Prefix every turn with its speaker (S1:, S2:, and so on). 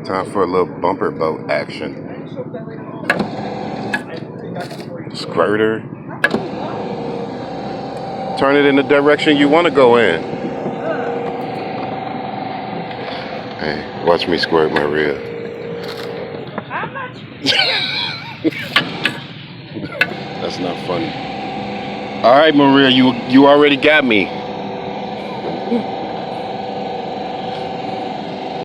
S1: Time for a little bumper boat action. Squirter. Turn it in the direction you want to go in. Hey, watch me squirt my rib. That's not funny. All right, Maria, you already got me.